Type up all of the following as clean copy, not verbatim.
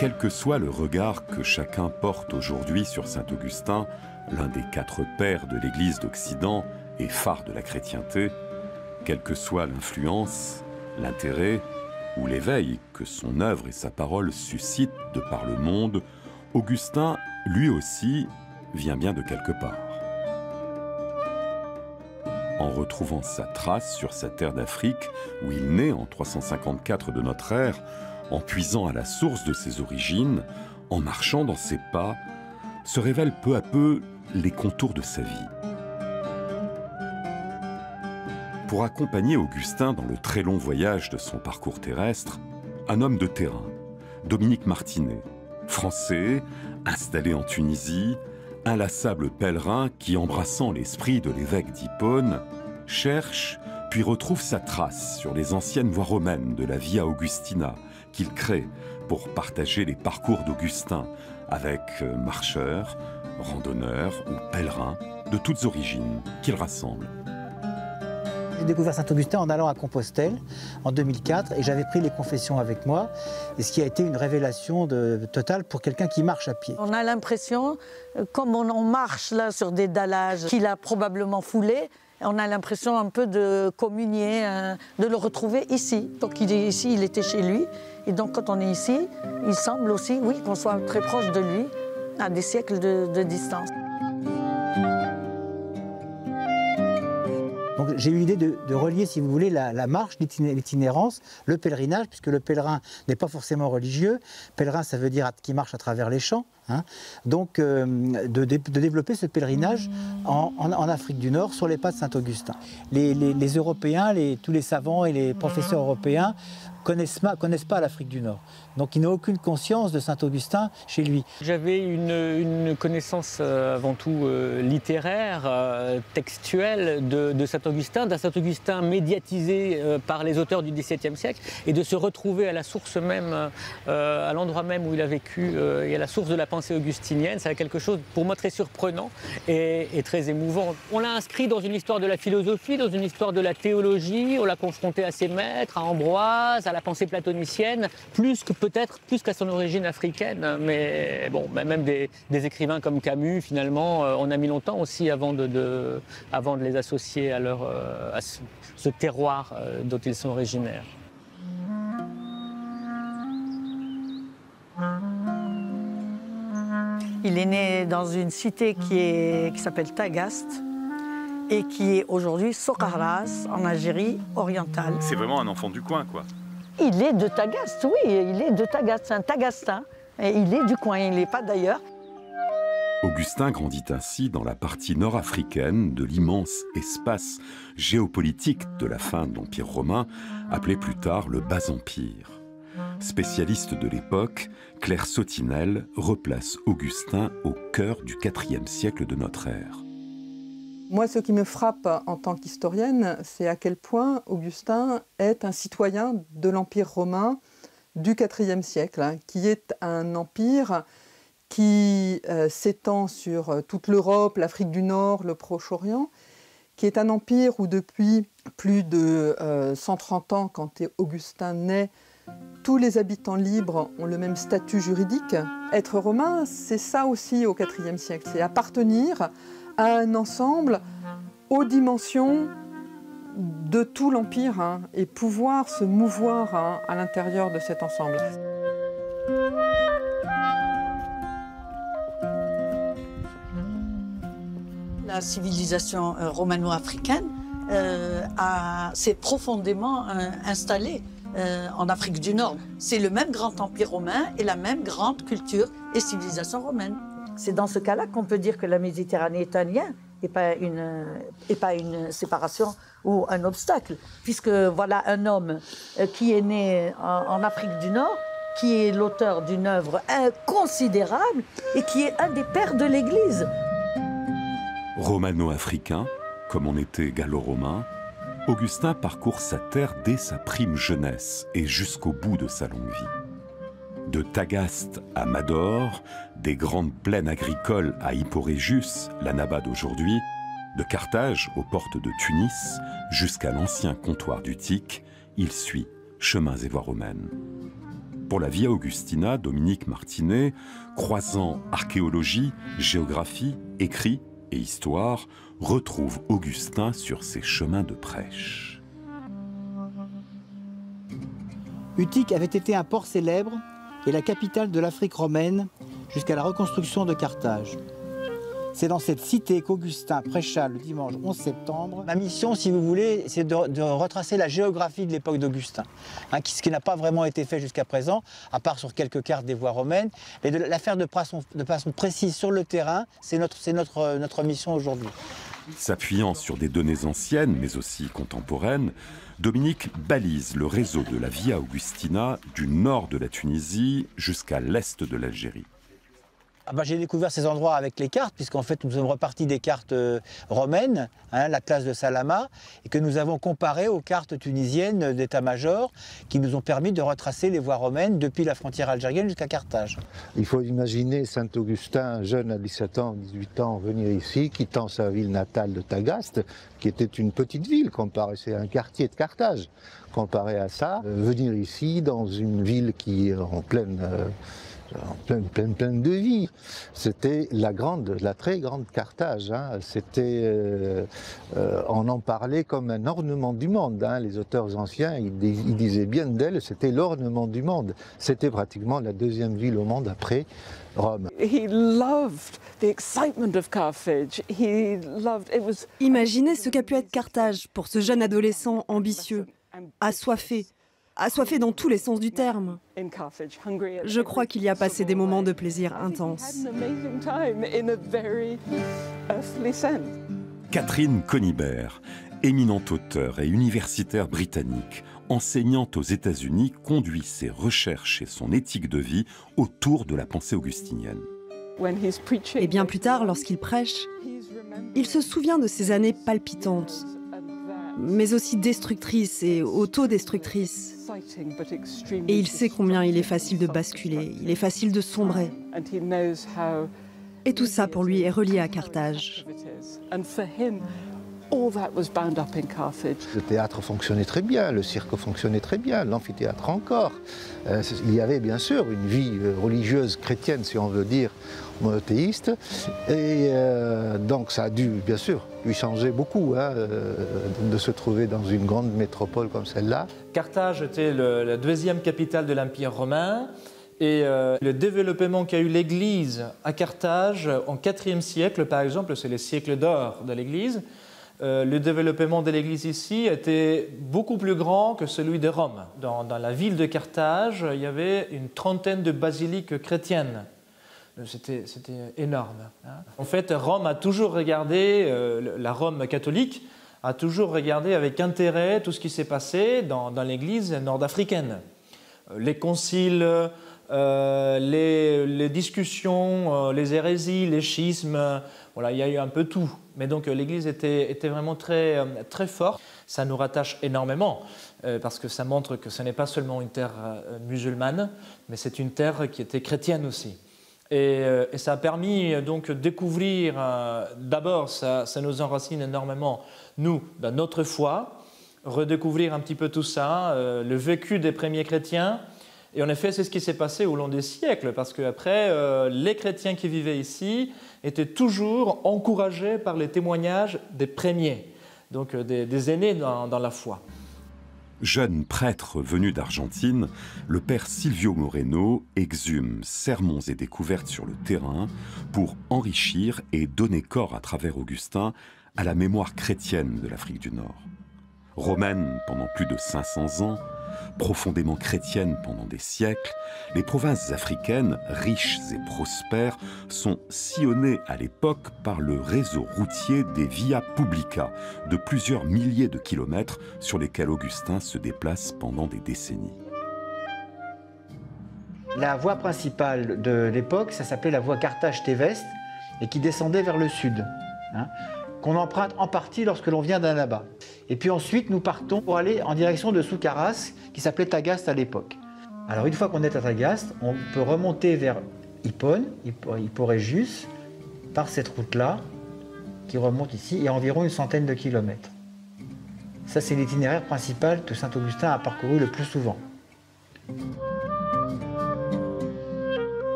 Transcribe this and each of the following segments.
Quel que soit le regard que chacun porte aujourd'hui sur saint Augustin, l'un des 4 pères de l'Église d'Occident et phare de la chrétienté, quelle que soit l'influence, l'intérêt ou l'éveil que son œuvre et sa parole suscitent de par le monde, Augustin, lui aussi, vient bien de quelque part. En retrouvant sa trace sur sa terre d'Afrique, où il naît en 354 de notre ère, en puisant à la source de ses origines, en marchant dans ses pas, se révèlent peu à peu les contours de sa vie. Pour accompagner Augustin dans le très long voyage de son parcours terrestre, un homme de terrain, Dominique Martinet, français, installé en Tunisie, inlassable pèlerin qui, embrassant l'esprit de l'évêque d'Hippone, cherche puis retrouve sa trace sur les anciennes voies romaines de la Via Augustina qu'il crée pour partager les parcours d'Augustin avec marcheurs, randonneurs ou pèlerins de toutes origines qu'il rassemble. J'ai découvert Saint-Augustin en allant à Compostelle en 2004 et j'avais pris les confessions avec moi, et ce qui a été une révélation totale pour quelqu'un qui marche à pied. On a l'impression, comme on marche là sur des dallages qu'il a probablement foulés, on a l'impression un peu de communier, de le retrouver ici. Donc il est ici, il était chez lui, et donc quand on est ici, il semble aussi, oui, qu'on soit très proche de lui, à des siècles de distance. Donc j'ai eu l'idée de relier, si vous voulez, la marche, l'itinérance, le pèlerinage, puisque le pèlerin n'est pas forcément religieux. Pèlerin, ça veut dire qui marche à travers les champs. Hein. Donc de développer ce pèlerinage en Afrique du Nord, sur les pas de Saint-Augustin. Les Européens, tous les savants et les professeurs européens connaissent pas l'Afrique du Nord. Donc ils n'ont aucune conscience de Saint-Augustin chez lui. J'avais une connaissance avant tout littéraire, textuelle de Saint-Augustin, d'un Saint-Augustin médiatisé par les auteurs du XVIIe siècle, et de se retrouver à la source même, à l'endroit même où il a vécu, et à la source de la pensée augustinienne, c'est quelque chose pour moi très surprenant et très émouvant. On l'a inscrit dans une histoire de la philosophie, dans une histoire de la théologie, on l'a confronté à ses maîtres, à Ambroise, à la pensée platonicienne, peut-être plus qu'à son origine africaine, mais bon, même des écrivains comme Camus, finalement, on a mis longtemps aussi avant de les associer à ce terroir dont ils sont originaires. Il est né dans une cité qui s'appelle Tagaste et qui est aujourd'hui Socarrás, en Algérie orientale. C'est vraiment un enfant du coin, quoi. Il est de Tagaste, oui, il est de Tagaste, c'est un Tagastin. Et il est du coin, il n'est pas d'ailleurs. Augustin grandit ainsi dans la partie nord-africaine de l'immense espace géopolitique de la fin de l'Empire romain, appelé plus tard le Bas-Empire. Spécialiste de l'époque, Claire Sautinel replace Augustin au cœur du IVe siècle de notre ère. Moi, ce qui me frappe en tant qu'historienne, c'est à quel point Augustin est un citoyen de l'Empire romain du IVe siècle, hein, qui est un empire qui s'étend sur toute l'Europe, l'Afrique du Nord, le Proche-Orient, qui est un empire où depuis plus de 130 ans, quand Augustin naît, tous les habitants libres ont le même statut juridique. Être romain, c'est ça aussi au IVe siècle, c'est appartenir à un ensemble aux dimensions de tout l'Empire, hein, et pouvoir se mouvoir, hein, à l'intérieur de cet ensemble. La civilisation romano-africaine s'est profondément installée en Afrique du Nord. C'est le même grand empire romain et la même grande culture et civilisation romaine. C'est dans ce cas-là qu'on peut dire que la Méditerranée est un lien et pas une séparation ou un obstacle, puisque voilà un homme qui est né en Afrique du Nord, qui est l'auteur d'une œuvre considérable et qui est un des pères de l'Église. Romano-africain, comme on était gallo-romain, Augustin parcourt sa terre dès sa prime jeunesse et jusqu'au bout de sa longue vie. De Tagaste à Mador, des grandes plaines agricoles à Hipporégus, la Naba d'aujourd'hui, de Carthage aux portes de Tunis jusqu'à l'ancien comptoir d'Utique, il suit chemins et voies romaines. Pour la Via Augustina, Dominique Martinet, croisant archéologie, géographie, écrit et histoire, retrouve Augustin sur ses chemins de prêche. Utique avait été un port célèbre et la capitale de l'Afrique romaine jusqu'à la reconstruction de Carthage. C'est dans cette cité qu'Augustin prêcha le dimanche 11 septembre. Ma mission, si vous voulez, c'est de retracer la géographie de l'époque d'Augustin, ce qui n'a pas vraiment été fait jusqu'à présent, à part sur quelques cartes des voies romaines. Mais de la faire de façon précise sur le terrain, c'est notre mission aujourd'hui. S'appuyant sur des données anciennes, mais aussi contemporaines, Dominique balise le réseau de la Via Augustina du nord de la Tunisie jusqu'à l'est de l'Algérie. J'ai découvert ces endroits avec les cartes, puisqu'en fait nous sommes repartis des cartes romaines, l'Atlas de Salama, et que nous avons comparé aux cartes tunisiennes d'état-major, qui nous ont permis de retracer les voies romaines depuis la frontière algérienne jusqu'à Carthage. Il faut imaginer Saint-Augustin, jeune à 17 ans, 18 ans, venir ici, quittant sa ville natale de Tagaste, qui était une petite ville, c'est un quartier de Carthage. Comparé à ça, venir ici dans une ville qui est en pleine de vie. C'était la très grande Carthage. On en parlait comme un ornement du monde. Les auteurs anciens, ils disaient bien d'elle, c'était l'ornement du monde. C'était pratiquement la deuxième ville au monde après Rome. Imaginez ce qu'a pu être Carthage pour ce jeune adolescent ambitieux, assoiffé dans tous les sens du terme. Je crois qu'il y a passé des moments de plaisir intenses. Catherine Conibert, éminente auteure et universitaire britannique, enseignante aux États-Unis, conduit ses recherches et son éthique de vie autour de la pensée augustinienne. Et bien plus tard, lorsqu'il prêche, il se souvient de ces années palpitantes, mais aussi destructrices et autodestructrices. Et il sait combien il est facile de basculer, il est facile de sombrer. Et tout ça, pour lui, est relié à Carthage. Le théâtre fonctionnait très bien, le cirque fonctionnait très bien, l'amphithéâtre encore. Il y avait bien sûr une vie religieuse chrétienne, si on veut dire, monothéiste. Et donc ça a dû, bien sûr, lui changer beaucoup de se trouver dans une grande métropole comme celle-là. Carthage était la deuxième capitale de l'Empire romain. Et le développement qu'a eu l'Église à Carthage en IVe siècle, par exemple, c'est le siècle d'or de l'Église. Le développement de l'Église ici était beaucoup plus grand que celui de Rome. Dans la ville de Carthage, il y avait une trentaine de basiliques chrétiennes. C'était énorme. En fait, Rome a toujours regardé, la Rome catholique a toujours regardé avec intérêt tout ce qui s'est passé dans l'Église nord-africaine. Les conciles, les discussions, les hérésies, les schismes, voilà, il y a eu un peu tout. Mais donc l'Église était vraiment très, très forte. Ça nous rattache énormément parce que ça montre que ce n'est pas seulement une terre musulmane, mais c'est une terre qui était chrétienne aussi. Et ça a permis donc de découvrir, d'abord ça nous enracine énormément, nous, dans notre foi, redécouvrir un petit peu tout ça, le vécu des premiers chrétiens. Et en effet, c'est ce qui s'est passé au long des siècles, parce qu'après, les chrétiens qui vivaient ici étaient toujours encouragés par les témoignages des premiers, donc des aînés dans la foi. Jeune prêtre venu d'Argentine, le père Silvio Moreno exhume sermons et découvertes sur le terrain pour enrichir et donner corps à travers Augustin à la mémoire chrétienne de l'Afrique du Nord. Romaine pendant plus de 500 ans, profondément chrétienne pendant des siècles, les provinces africaines, riches et prospères, sont sillonnées à l'époque par le réseau routier des Via Publica, de plusieurs milliers de kilomètres sur lesquels Augustin se déplace pendant des décennies. La voie principale de l'époque, ça s'appelait la voie Carthage-Téveste, et qui descendait vers le sud, qu'on emprunte en partie lorsque l'on vient d'Annaba. Et puis ensuite, nous partons pour aller en direction de Soukaras, qui s'appelait Tagaste à l'époque. Alors une fois qu'on est à Tagaste, on peut remonter vers Hippone, Hipporégius, par cette route-là, qui remonte ici, et environ une centaine de kilomètres. Ça, c'est l'itinéraire principal que Saint-Augustin a parcouru le plus souvent.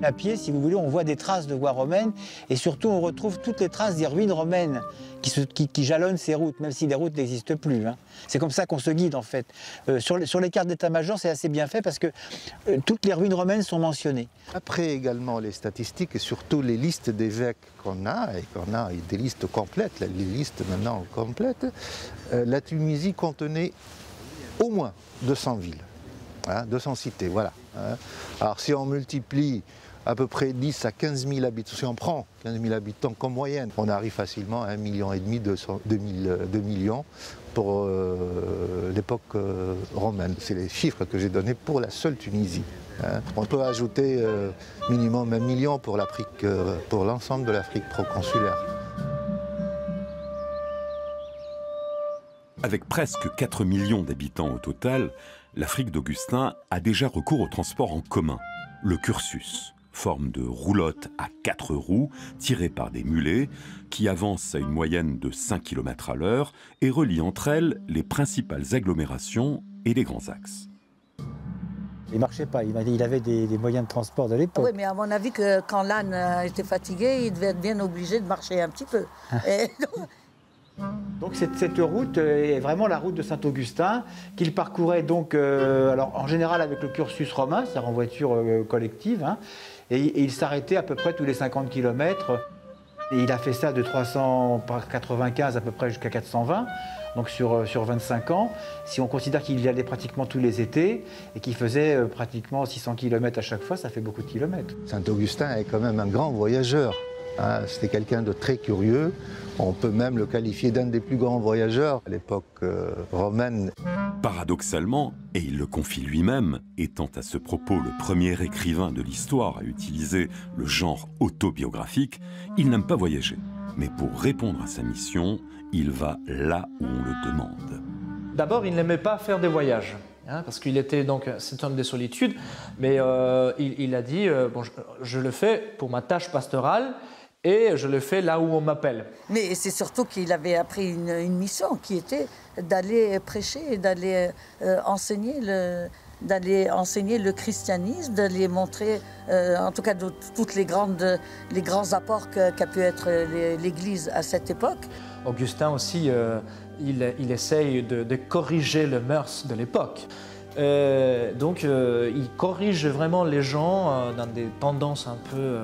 À pied, si vous voulez, on voit des traces de voies romaines et surtout on retrouve toutes les traces des ruines romaines qui jalonnent ces routes, même si les routes n'existent plus. Hein. C'est comme ça qu'on se guide en fait. Sur les cartes d'état-major, c'est assez bien fait parce que toutes les ruines romaines sont mentionnées. Après également les statistiques et surtout les listes d'évêques qu'on a, et qu'on a des listes complètes, les listes maintenant complètes, la Tunisie contenait au moins 200 villes, hein, 200 cités, voilà. Hein. Alors si on multiplie à peu près 10 à 15 000 habitants, si on prend 15 000 habitants comme moyenne, on arrive facilement à 1,5 million, 2 millions pour l'époque romaine. C'est les chiffres que j'ai donnés pour la seule Tunisie. Hein. On peut ajouter minimum 1 million pour l'Afrique, pour l'ensemble de l'Afrique proconsulaire. Avec presque 4 millions d'habitants au total, l'Afrique d'Augustin a déjà recours au transport en commun, le cursus, forme de roulotte à 4 roues tirée par des mulets qui avancent à une moyenne de 5 km à l'heure et relient entre elles les principales agglomérations et les grands axes. Il ne marchait pas, il avait des moyens de transport de l'époque. Oui, mais à mon avis, que quand l'âne était fatigué, il devait être bien obligé de marcher un petit peu. Donc cette route est vraiment la route de Saint-Augustin qu'il parcourait donc, alors en général avec le cursus romain, c'est-à-dire en voiture collective, hein, et il s'arrêtait à peu près tous les 50 km. Et il a fait ça de 395 à peu près jusqu'à 420, donc sur 25 ans. Si on considère qu'il y allait pratiquement tous les étés et qu'il faisait pratiquement 600 km à chaque fois, ça fait beaucoup de kilomètres. Saint-Augustin est quand même un grand voyageur. Hein, c'était quelqu'un de très curieux. On peut même le qualifier d'un des plus grands voyageurs à l'époque romaine. Paradoxalement, et il le confie lui-même, étant à ce propos le premier écrivain de l'histoire à utiliser le genre autobiographique, il n'aime pas voyager. Mais pour répondre à sa mission, il va là où on le demande. D'abord, il n'aimait pas faire des voyages. Hein, parce qu'il était donc cet homme des solitudes, mais il a dit bon, je le fais pour ma tâche pastorale et je le fais là où on m'appelle. Mais c'est surtout qu'il avait appris une mission qui était d'aller prêcher, d'aller enseigner le christianisme, d'aller montrer, en tout cas, toutes les grands apports qu'a pu être l'Église à cette époque. Augustin aussi, il essaye de corriger les mœurs de l'époque. Donc il corrige vraiment les gens dans des tendances un peu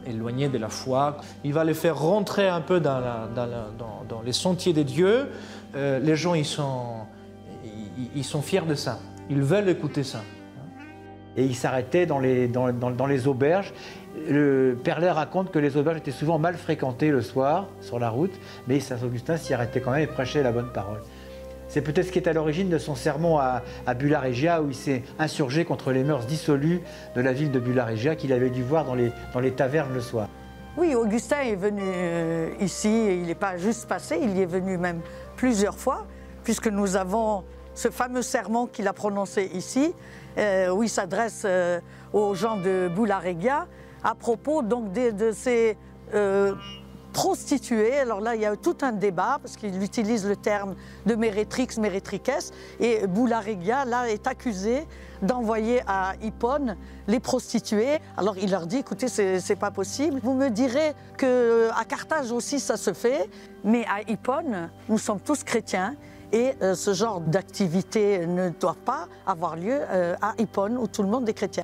éloignées de la foi. Il va les faire rentrer un peu dans les sentiers des dieux. Les gens, ils sont fiers de ça. Ils veulent écouter ça. Et il s'arrêtait dans les auberges. Perlet raconte que les auberges étaient souvent mal fréquentées le soir, sur la route, mais Saint-Augustin s'y arrêtait quand même et prêchait la bonne parole. C'est peut-être ce qui est à l'origine de son sermon à Bulla Regia, où il s'est insurgé contre les mœurs dissolues de la ville de Bulla Regia qu'il avait dû voir dans les tavernes le soir. Oui, Augustin est venu ici, il n'est pas juste passé, il y est venu même plusieurs fois, puisque nous avons ce fameux sermon qu'il a prononcé ici, où il s'adresse aux gens de Bulla Regia, à propos donc de ces prostituées. Alors là, il y a tout un débat, parce qu'il utilise le terme de mérétrix, mérétriques, et Bulla Regia, là, est accusé d'envoyer à Hippone les prostituées. Alors il leur dit, écoutez, c'est pas possible. Vous me direz qu'à Carthage aussi, ça se fait, mais à Hippone, nous sommes tous chrétiens, et ce genre d'activité ne doit pas avoir lieu à Hippone, où tout le monde est chrétien.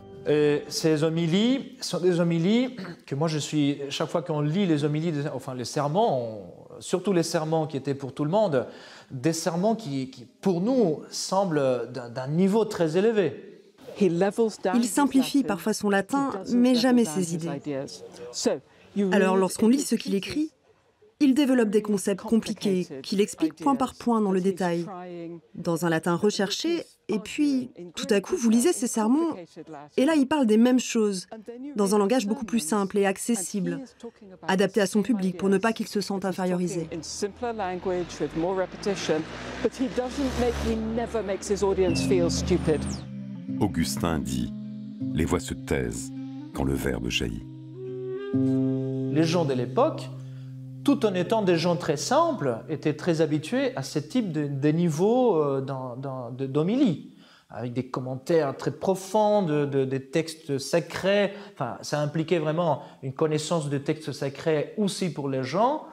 Ces homélies sont des homélies que moi chaque fois qu'on lit les homélies, enfin les sermons, surtout les sermons qui étaient pour tout le monde, des sermons qui pour nous semblent d'un niveau très élevé. Il simplifie parfois son latin, mais jamais ses idées. Alors lorsqu'on lit ce qu'il écrit, il développe des concepts compliqués qu'il explique point par point dans le détail, dans un latin recherché, et puis tout à coup vous lisez ses sermons, et là il parle des mêmes choses, dans un langage beaucoup plus simple et accessible, adapté à son public pour ne pas qu'il se sente infériorisé. Augustin dit « Les voix se taisent quand le verbe jaillit ». Les gens de l'époque, tout en étant des gens très simples, étaient très habitués à ce type de niveau d'homélie. avec des commentaires très profonds des textes sacrés. Enfin, ça impliquait vraiment une connaissance de textes sacrés aussi pour les gens.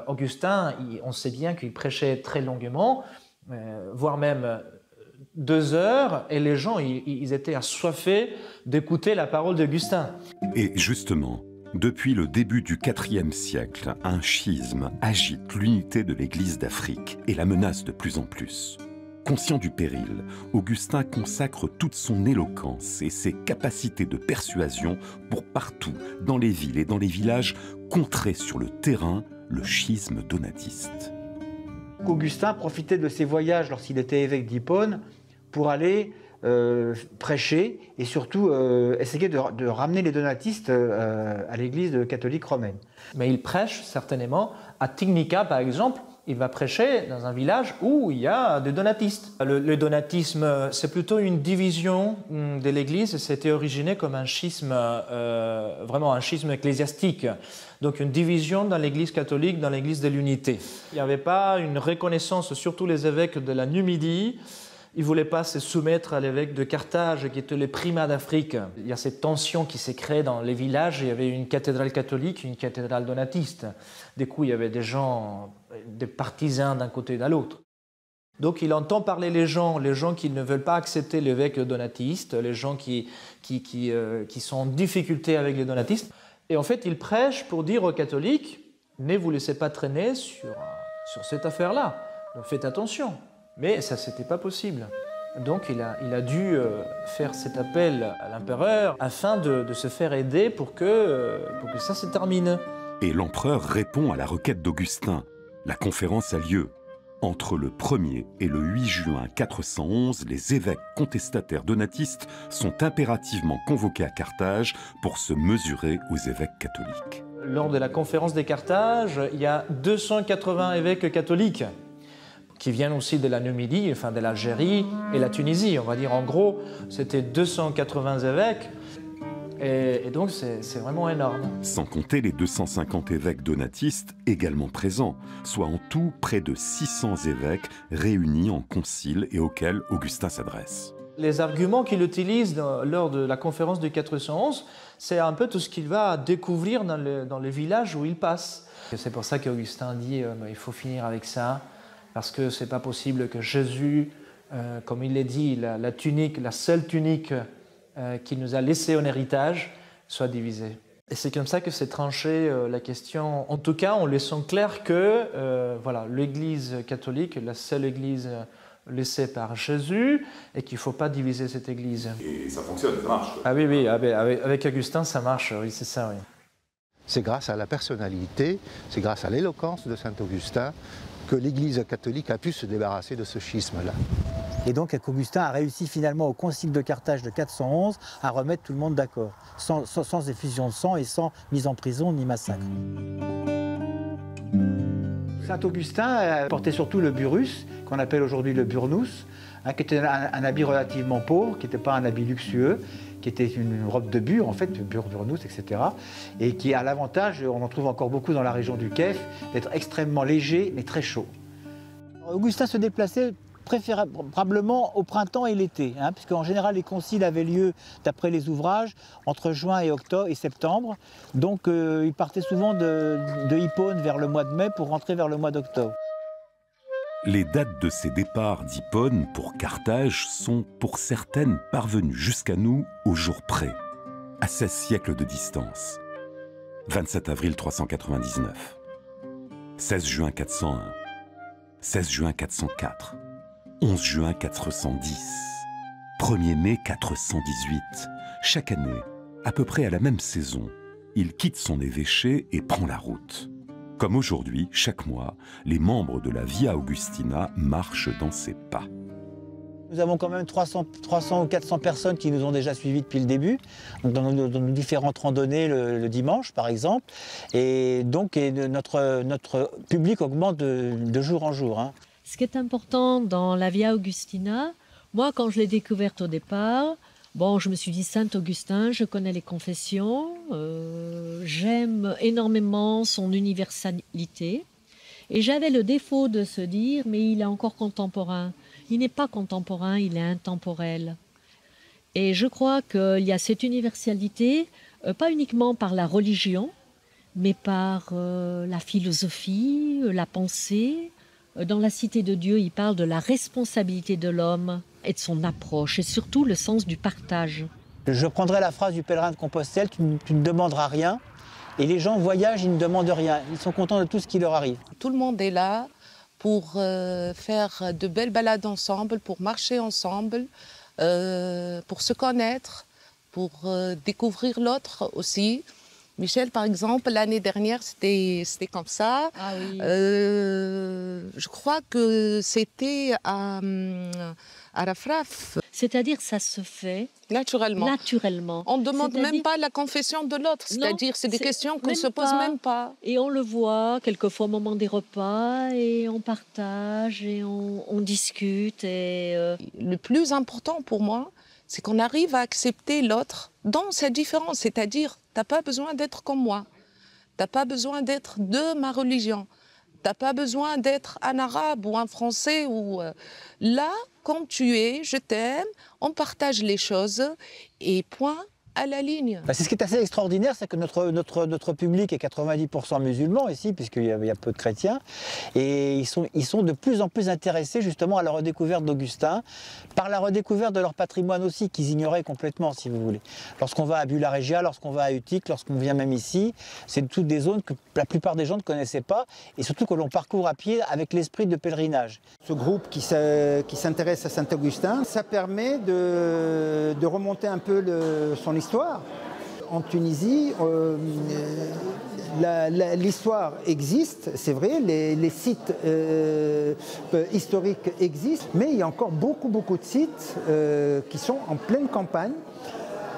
Augustin, on sait bien qu'il prêchait très longuement, voire même 2 heures, et les gens, ils étaient assoiffés d'écouter la parole d'Augustin. Et justement, depuis le début du IVe siècle, un schisme agite l'unité de l'Église d'Afrique et la menace de plus en plus. Conscient du péril, Augustin consacre toute son éloquence et ses capacités de persuasion pour partout, dans les villes et dans les villages, contrer sur le terrain le schisme donatiste. Augustin profitait de ses voyages lorsqu'il était évêque d'Hippone pour aller prêcher et surtout essayer de ramener les donatistes à l'église catholique romaine. Mais il prêche certainement à Tignica, par exemple. Il va prêcher dans un village où il y a des donatistes. Le donatisme, c'est plutôt une division de l'Église. C'était originé comme un schisme, vraiment un schisme ecclésiastique. Donc une division dans l'Église catholique, dans l'Église de l'unité. Il n'y avait pas une reconnaissance, surtout les évêques de la Numidie. Ils ne voulaient pas se soumettre à l'évêque de Carthage, qui était le primat d'Afrique. Il y a cette tension qui s'est créée dans les villages. Il y avait une cathédrale catholique, une cathédrale donatiste. Du coup, il y avait des gens, des partisans d'un côté et de l'autre. Donc il entend parler les gens qui ne veulent pas accepter l'évêque donatiste, les gens qui sont en difficulté avec les donatistes. Et en fait, il prêche pour dire aux catholiques, ne vous laissez pas traîner sur cette affaire-là. Donc faites attention. Mais ça, c'était pas possible. Donc il a dû faire cet appel à l'empereur afin de se faire aider pour que ça se termine. Et l'empereur répond à la requête d'Augustin. La conférence a lieu. Entre le 1er et le 8 juin 411, les évêques contestataires donatistes sont impérativement convoqués à Carthage pour se mesurer aux évêques catholiques. Lors de la conférence de Carthage, il y a 280 évêques catholiques qui viennent aussi de la Numidie, enfin de l'Algérie et la Tunisie. On va dire en gros, c'était 280 évêques. Et donc c'est vraiment énorme. Sans compter les 250 évêques donatistes également présents, soit en tout près de 600 évêques réunis en concile et auxquels Augustin s'adresse. Les arguments qu'il utilise lors de la conférence de 411, c'est un peu tout ce qu'il va découvrir dans les villages où il passe. C'est pour ça qu'Augustin dit il faut finir avec ça, parce que c'est pas possible que Jésus, comme il l'a dit, la tunique, la seule tunique qu'il nous a laissé en héritage, soit divisée. Et c'est comme ça que s'est tranchée la question, en tout cas en laissant clair que voilà, l'Église catholique est la seule Église laissée par Jésus et qu'il ne faut pas diviser cette Église. Et ça fonctionne, ça marche. Ah oui, avec Augustin ça marche, oui, c'est ça, oui. C'est grâce à la personnalité, c'est grâce à l'éloquence de saint Augustin que l'Église catholique a pu se débarrasser de ce schisme-là. Et donc Augustin a réussi finalement au concile de Carthage de 411 à remettre tout le monde d'accord, sans effusion de sang et sans mise en prison ni massacre. Saint Augustin portait surtout le burrus, qu'on appelle aujourd'hui le burnous, qui était un habit relativement pauvre, qui n'était pas un habit luxueux, qui était une robe de bure, en fait, burnous, etc. Et qui a l'avantage, on en trouve encore beaucoup dans la région du Kef, d'être extrêmement léger mais très chaud. Augustin se déplaçait préférablement au printemps et l'été, puisqu'en général les conciles avaient lieu, d'après les ouvrages, entre juin et septembre. Donc il partait souvent de Hippone vers le mois de mai pour rentrer vers le mois d'octobre. Les dates de ces départs d'Hippone pour Carthage sont pour certaines parvenues jusqu'à nous au jour près, à 16 siècles de distance. 27 avril 399, 16 juin 401, 16 juin 404, 11 juin 410, 1er mai 418. Chaque année, à peu près à la même saison, il quitte son évêché et prend la route. Comme aujourd'hui, chaque mois, les membres de la Via Augustina marchent dans ses pas. Nous avons quand même 300 ou 400 personnes qui nous ont déjà suivis depuis le début, dans nos différentes randonnées le dimanche par exemple. Et donc notre public augmente de jour en jour. Ce qui est important dans la Via Augustina, moi quand je l'ai découverte au départ, je me suis dit Saint Augustin, je connais les confessions, j'aime énormément son universalité. Et j'avais le défaut de se dire, mais il est encore contemporain. il n'est pas contemporain, il est intemporel. Et je crois qu'il y a cette universalité, pas uniquement par la religion, mais par la philosophie, la pensée. Dans la Cité de Dieu, il parle de la responsabilité de l'homme et de son approche, et surtout le sens du partage. Je prendrai la phrase du pèlerin de Compostelle, tu ne demanderas rien. Et les gens voyagent, ils ne demandent rien. Ils sont contents de tout ce qui leur arrive. Tout le monde est là pour faire de belles balades ensemble, pour marcher ensemble, pour se connaître, pour découvrir l'autre aussi. Michel, par exemple, l'année dernière, c'était comme ça. Ah oui. Je crois que c'était à Rafraf. C'est-à-dire ça se fait naturellement. On ne demande même pas la confession de l'autre. C'est-à-dire c'est des questions qu'on ne se pose même pas. Et on le voit quelquefois au moment des repas et on partage et on discute. Le plus important pour moi, c'est qu'on arrive à accepter l'autre dans sa différence. C'est-à-dire, tu n'as pas besoin d'être comme moi. Tu n'as pas besoin d'être de ma religion. Tu n'as pas besoin d'être un arabe ou un français. Là, comme tu es, je t'aime, on partage les choses et point à la ligne. C'est ce qui est assez extraordinaire, c'est que notre public est 90% musulman ici, puisqu'il y a peu de chrétiens, et ils sont de plus en plus intéressés justement à la redécouverte d'Augustin, par la redécouverte de leur patrimoine aussi, qu'ils ignoraient complètement, si vous voulez. Lorsqu'on va à Bulla Regia, lorsqu'on va à Utique, lorsqu'on vient même ici, c'est toutes des zones que la plupart des gens ne connaissaient pas, et surtout que l'on parcourt à pied avec l'esprit de pèlerinage. Ce groupe qui s'intéresse à Saint-Augustin, ça permet de remonter un peu son histoire. En Tunisie, l'histoire existe, c'est vrai, les sites historiques existent, mais il y a encore beaucoup de sites qui sont en pleine campagne.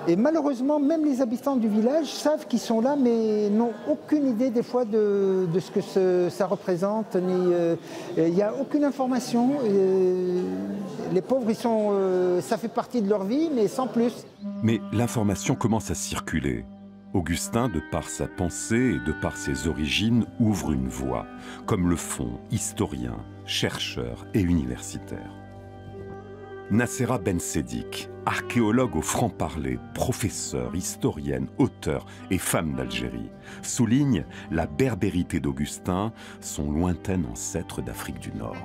Et malheureusement, même les habitants du village savent qu'ils sont là, mais n'ont aucune idée des fois de ce que ça représente. Il n'y a aucune information. Les pauvres, ça fait partie de leur vie, mais sans plus. Mais l'information commence à circuler. Augustin, de par sa pensée et de par ses origines, ouvre une voie, comme le font historiens, chercheurs et universitaires. Nassera Bensedik, archéologue au franc-parler, professeure, historienne, auteure et femme d'Algérie, souligne la berbérité d'Augustin, son lointain ancêtre d'Afrique du Nord.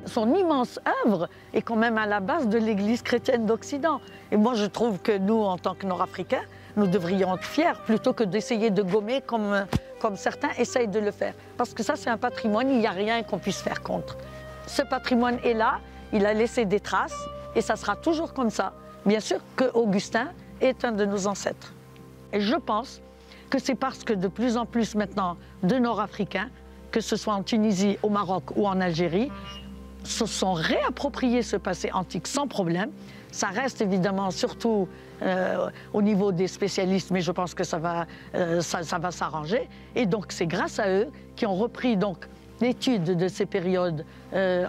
Son immense œuvre est quand même à la base de l'Église chrétienne d'Occident. Et moi, je trouve que nous, en tant que Nord-Africains, nous devrions être fiers plutôt que d'essayer de gommer comme certains essayent de le faire. Parce que ça, c'est un patrimoine, il n'y a rien qu'on puisse faire contre. Ce patrimoine est là, il a laissé des traces et ça sera toujours comme ça. Bien sûr qu'Augustin est un de nos ancêtres. Et je pense que c'est parce que de plus en plus maintenant de Nord-Africains, que ce soit en Tunisie, au Maroc ou en Algérie, se sont réappropriés ce passé antique sans problème. Ça reste évidemment surtout au niveau des spécialistes, mais je pense que ça va s'arranger. Et donc c'est grâce à eux qui ont repris donc l'étude de ces périodes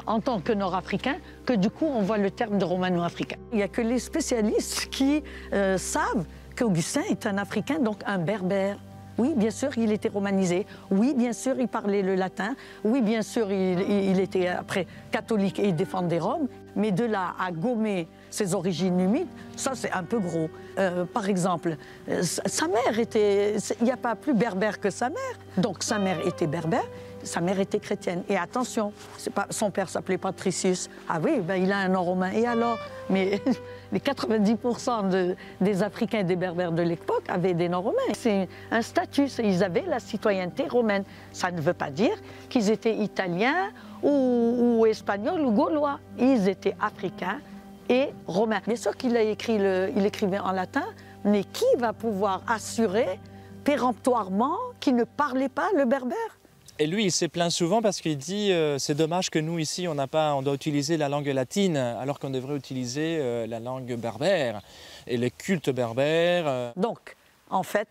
en tant que Nord-Africains que du coup on voit le terme de romano-africain. Il n'y a que les spécialistes qui savent qu'Augustin est un Africain, donc un berbère. Oui, bien sûr, il était romanisé. Oui, bien sûr, il parlait le latin. Oui, bien sûr, il était après catholique et il défendait Rome. Mais de là à gommer ses origines numides, ça c'est un peu gros. Par exemple, sa mère était... Il n'y a pas plus berbère que sa mère. Donc sa mère était berbère, sa mère était chrétienne. Et attention, son père s'appelait Patricius. Ah oui, ben, il a un nom romain. Et alors? Mais les 90% des Africains et des Berbères de l'époque avaient des noms romains. C'est un statut, ils avaient la citoyenneté romaine. Ça ne veut pas dire qu'ils étaient italiens ou espagnols ou gaulois. Ils étaient africains et romains. Bien sûr qu'il il écrivait en latin, mais qui va pouvoir assurer péremptoirement qu'il ne parlait pas le berbère? Et lui, il s'est plaint souvent parce qu'il dit c'est dommage que nous, ici, on doit utiliser la langue latine alors qu'on devrait utiliser la langue berbère et les cultes berbères. Donc, en fait,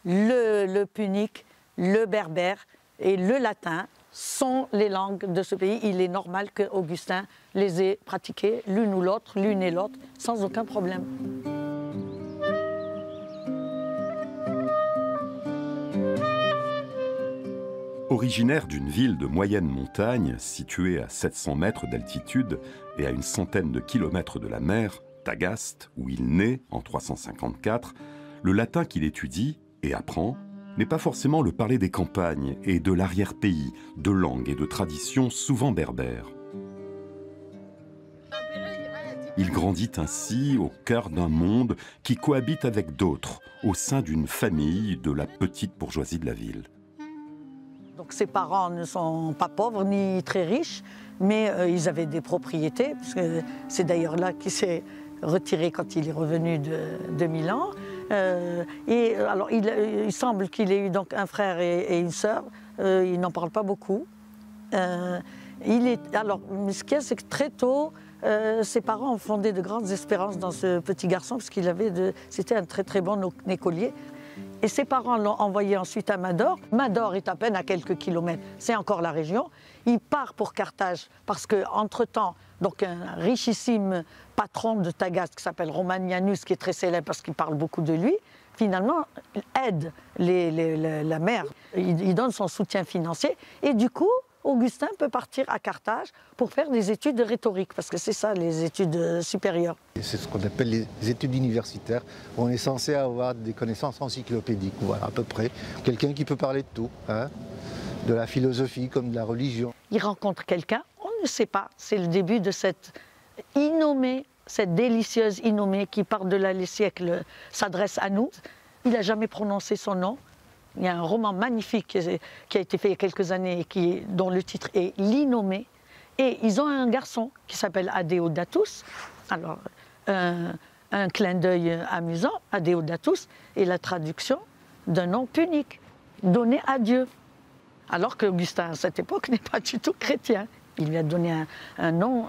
le punique, le berbère et le latin sont les langues de ce pays. Il est normal qu'Augustin les ait pratiquées l'une ou l'autre, l'une et l'autre, sans aucun problème. Originaire d'une ville de moyenne montagne, située à 700 mètres d'altitude et à une centaine de kilomètres de la mer, Tagaste, où il naît en 354, le latin qu'il étudie et apprend n'est pas forcément le parler des campagnes et de l'arrière-pays, de langues et de traditions souvent berbères. Il grandit ainsi au cœur d'un monde qui cohabite avec d'autres, au sein d'une famille de la petite bourgeoisie de la ville. Donc ses parents ne sont pas pauvres ni très riches, mais ils avaient des propriétés, parce que c'est d'ailleurs là qu'il s'est retiré quand il est revenu de Milan. Et alors il semble qu'il ait eu donc un frère et une sœur. Il n'en parle pas beaucoup. Alors, ce qu'il y a, c'est que très tôt, ses parents ont fondé de grandes espérances dans ce petit garçon, parce c'était un très très bon écolier. Et ses parents l'ont envoyé ensuite à Mador. Mador est à peine à quelques kilomètres, c'est encore la région. Il part pour Carthage parce qu'entre-temps, donc un richissime patron de Tagaste qui s'appelle Romanianus, qui est très célèbre parce qu'il parle beaucoup de lui, finalement aide la mère. Il donne son soutien financier et du coup, Augustin peut partir à Carthage pour faire des études de rhétorique, parce que c'est ça, les études supérieures. C'est ce qu'on appelle les études universitaires, où on est censé avoir des connaissances encyclopédiques, voilà, à peu près. Quelqu'un qui peut parler de tout, hein, de la philosophie comme de la religion. Il rencontre quelqu'un, on ne sait pas, c'est le début de cette innommée, cette délicieuse innommée qui par-delà les siècles s'adresse à nous. Il n'a jamais prononcé son nom. Il y a un roman magnifique qui a été fait il y a quelques années dont le titre est L'Innommé. Et ils ont un garçon qui s'appelle Adeodatus. Alors, un clin d'œil amusant, Adeodatus, est la traduction d'un nom punique, donné à Dieu. Alors qu'Augustin, à cette époque, n'est pas du tout chrétien. Il lui a donné un nom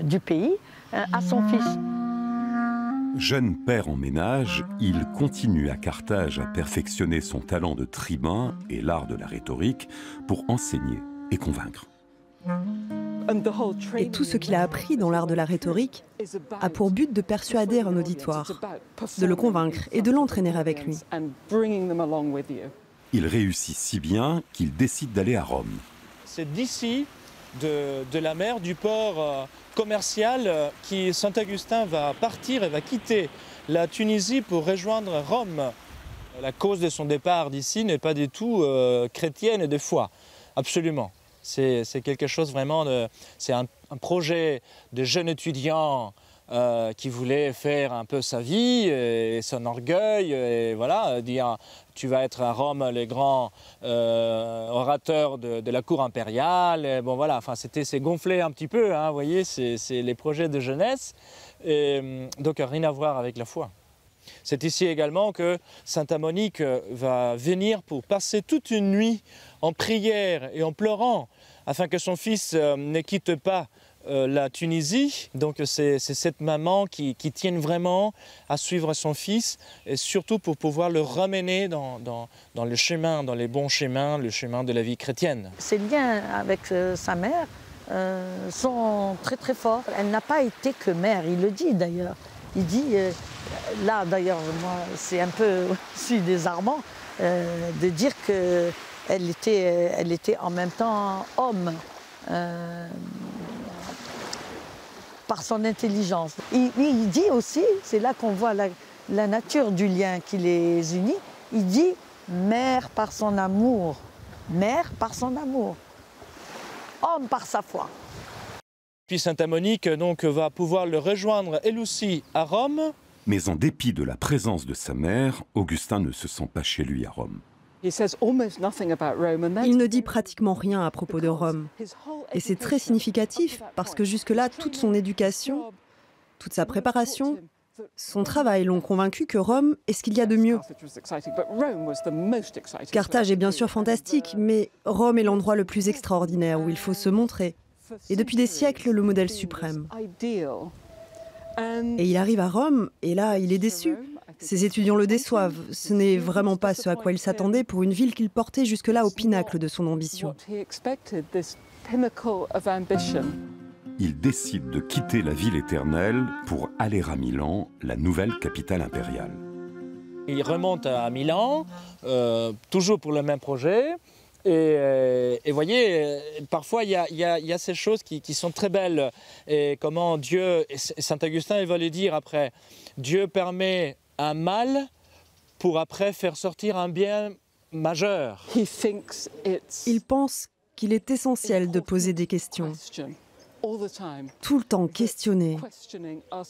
du pays à son fils. Jeune père en ménage, il continue à Carthage à perfectionner son talent de tribun et l'art de la rhétorique pour enseigner et convaincre. Et tout ce qu'il a appris dans l'art de la rhétorique a pour but de persuader un auditoire, de le convaincre et de l'entraîner avec lui. Il réussit si bien qu'il décide d'aller à Rome. C'est d'ici, de la mer, du port commercial, qui Saint-Augustin va partir et va quitter la Tunisie pour rejoindre Rome. La cause de son départ d'ici n'est pas du tout chrétienne et de foi, absolument. C'est quelque chose vraiment c'est un projet de jeune étudiant qui voulait faire un peu sa vie et son orgueil, et voilà, dire tu vas être à Rome le grand orateur de la cour impériale. Et bon voilà, enfin c'est gonflé un petit peu, hein, vous voyez, c'est les projets de jeunesse, et donc rien à voir avec la foi. C'est ici également que Sainte Monique va venir pour passer toute une nuit en prière et en pleurant, afin que son fils ne quitte pas la Tunisie. Donc c'est cette maman qui tient vraiment à suivre son fils, et surtout pour pouvoir le ramener dans le chemin, dans les bons chemins, le chemin de la vie chrétienne. Ses liens avec sa mère sont très très forts. Elle n'a pas été que mère, il le dit d'ailleurs. Il dit, là d'ailleurs, moi c'est un peu aussi désarmant de dire qu'elle était en même temps homme. Par son intelligence. Il dit aussi, c'est là qu'on voit la nature du lien qui les unit, il dit mère par son amour, mère par son amour, homme par sa foi. Puis Sainte Monique donc va pouvoir le rejoindre elle aussi à Rome. Mais en dépit de la présence de sa mère, Augustin ne se sent pas chez lui à Rome. Il ne dit pratiquement rien à propos de Rome. Et c'est très significatif parce que jusque-là, toute son éducation, toute sa préparation, son travail l'ont convaincu que Rome est ce qu'il y a de mieux. Carthage est bien sûr fantastique, mais Rome est l'endroit le plus extraordinaire où il faut se montrer. Et depuis des siècles, le modèle suprême. Et il arrive à Rome, et là, il est déçu. Ses étudiants le déçoivent. Ce n'est vraiment pas ce à quoi il s'attendait pour une ville qu'il portait jusque-là au pinacle de son ambition. Il décide de quitter la ville éternelle pour aller à Milan, la nouvelle capitale impériale. Il remonte à Milan, toujours pour le même projet, Et voyez, parfois il y a ces choses qui sont très belles. Et comment Dieu, et Saint Augustin il va le dire après, Dieu permet un mal pour après faire sortir un bien majeur. Il pense qu'il est essentiel de poser des questions. Tout le temps questionner,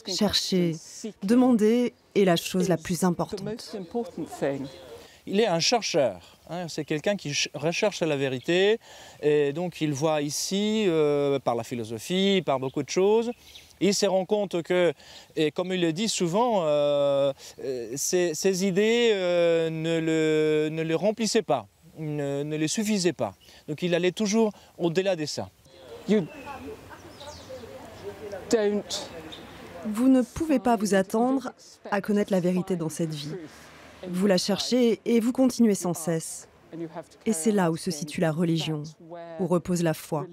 chercher, demander est la chose la plus importante. Il est un chercheur, hein, c'est quelqu'un qui recherche la vérité et donc il voit ici, par la philosophie, par beaucoup de choses, il se rend compte que, et comme il le dit souvent, ces idées ne le remplissaient pas, ne les suffisaient pas. Donc il allait toujours au-delà de ça. Vous ne pouvez pas vous attendre à connaître la vérité dans cette vie. Vous la cherchez et vous continuez sans cesse. Et c'est là où se situe la religion, où repose la foi.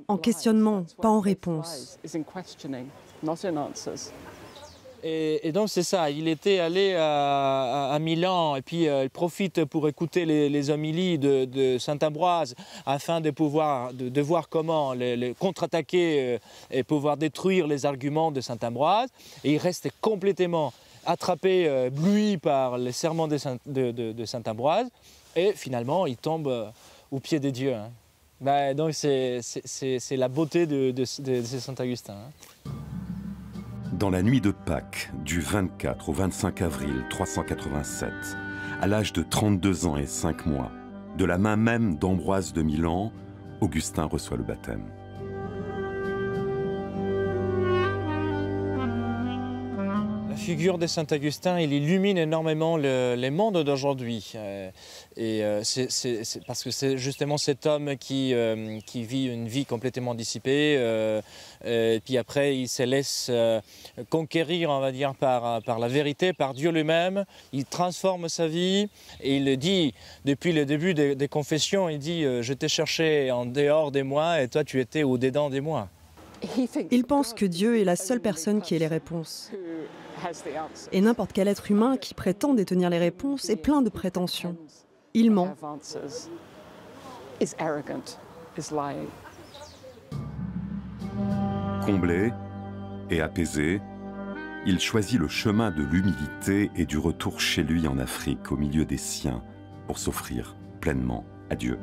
En questionnement, pas en réponse. Et donc c'est ça, il était allé à Milan et puis il profite pour écouter les homélies de saint Ambroise afin de voir comment les contre-attaquer et pouvoir détruire les arguments de saint Ambroise. Et il reste complètement attrapé, ébloui par les sermons de saint Ambroise et finalement il tombe aux pieds de Dieu. Hein. Donc c'est la beauté de saint Augustin. Hein. Dans la nuit de Pâques, du 24 au 25 avril 387, à l'âge de 32 ans et 5 mois, de la main même d'Ambroise de Milan, Augustin reçoit le baptême. La figure de saint Augustin, il illumine énormément les mondes d'aujourd'hui. Parce que c'est justement cet homme qui vit une vie complètement dissipée. Et puis après, il se laisse conquérir, on va dire, par la vérité, par Dieu lui-même. Il transforme sa vie et il le dit depuis le début des confessions. Il dit « Je t'ai cherché en dehors des moi et toi tu étais au-dedans des moi ». Il pense que Dieu est la seule personne qui ait les réponses. Et n'importe quel être humain qui prétend détenir les réponses est plein de prétentions. Il ment. Comblé et apaisé, il choisit le chemin de l'humilité et du retour chez lui en Afrique, au milieu des siens, pour s'offrir pleinement à Dieu.